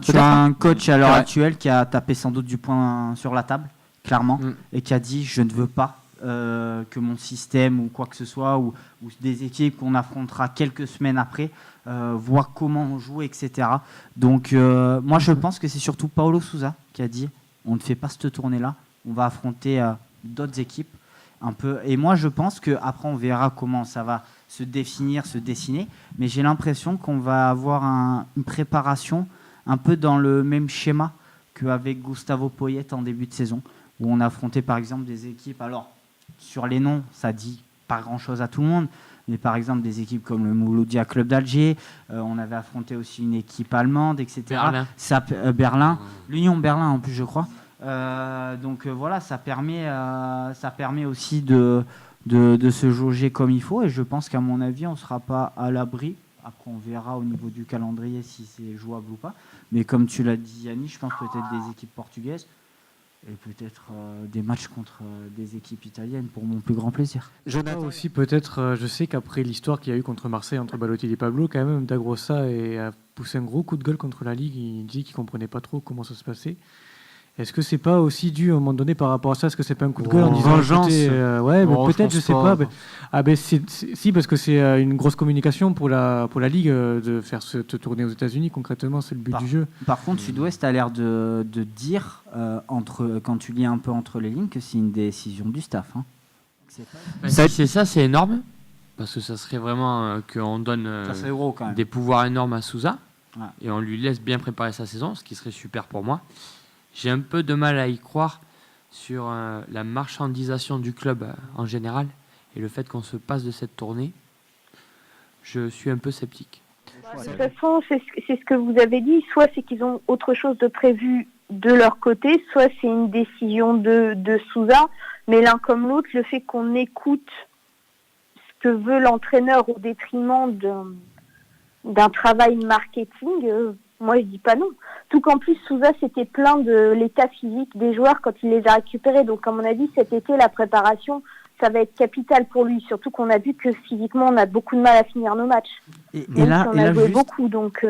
tu as un coach à l'heure actuelle qui a tapé sans doute du poing sur la table, clairement, et qui a dit je ne veux pas que mon système ou quoi que ce soit, ou des équipes qu'on affrontera quelques semaines après, voient comment on joue, etc. Donc moi je pense que c'est surtout Paulo Sousa qui a dit on ne fait pas cette tournée-là, on va affronter d'autres équipes un peu. Et moi je pense qu'après on verra comment ça va se définir, se dessiner, mais j'ai l'impression qu'on va avoir une préparation un peu dans le même schéma qu'avec Gustavo Poyet en début de saison, où on affrontait par exemple des équipes, alors sur les noms, ça dit pas grand-chose à tout le monde, mais par exemple des équipes comme le Mouloudia Club d'Alger, on avait affronté aussi une équipe allemande, etc. Berlin, l'Union Berlin en plus je crois. Donc voilà, ça permet aussi de se jauger comme il faut, et je pense qu'à mon avis on ne sera pas à l'abri. Après on verra au niveau du calendrier si c'est jouable ou pas, mais comme tu l'as dit Yannis, je pense peut-être des équipes portugaises et peut-être des matchs contre des équipes italiennes pour mon plus grand plaisir. Jonathan aussi peut-être, je sais qu'après l'histoire qu'il y a eu contre Marseille, entre Balotelli et Pablo, quand même Dagrosa a poussé un gros coup de gueule contre la Ligue, il dit qu'il ne comprenait pas trop comment ça se passait. Est-ce que c'est pas aussi dû à un moment donné par rapport à ça? Est-ce que c'est pas un coup de gueule en disant vengeance? Peut-être, je sais pas. Si, parce que c'est une grosse communication pour la Ligue de faire cette tournée aux États-Unis. Concrètement, c'est le but du jeu. Par contre, Sud-Ouest a l'air de dire, quand tu lis un peu entre les lignes, que c'est une décision du staff. Hein. C'est ça, c'est énorme. Parce que ça serait vraiment qu'on donne des pouvoirs énormes à Sousa. Ouais. Et on lui laisse bien préparer sa saison, ce qui serait super pour moi. J'ai un peu de mal à y croire sur la marchandisation du club en général et le fait qu'on se passe de cette tournée. Je suis un peu sceptique. De toute façon, c'est ce que vous avez dit. Soit c'est qu'ils ont autre chose de prévu de leur côté, soit c'est une décision de Sousa. Mais l'un comme l'autre, le fait qu'on écoute ce que veut l'entraîneur au détriment d'un travail marketing, moi je dis pas non. Tout qu'en plus Sousa s'était plaint de l'état physique des joueurs quand il les a récupérés. Donc à mon avis cet été la préparation ça va être capital pour lui. Surtout qu'on a vu que physiquement on a beaucoup de mal à finir nos matchs. Et là, on a joué beaucoup donc.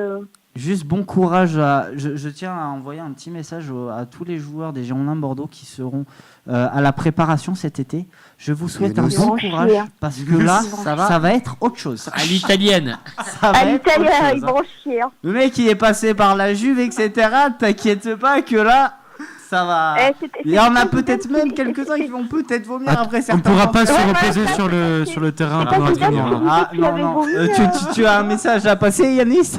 Juste bon courage. Je tiens à envoyer un petit message à tous les joueurs des Girondins de Bordeaux qui seront à la préparation cet été. Je vous souhaite un bon courage parce que là, ça va être autre chose. À l'italienne. À l'italienne, ils vont chier. Le mec, il est passé par la Juve, etc. T'inquiète pas que là, ça va. Il y en a peut-être même quelques-uns qui vont peut-être vomir après certains. On ne pourra pas se reposer sur le terrain pendant un entraînement. Ah non. Tu as un message à passer, Yanis?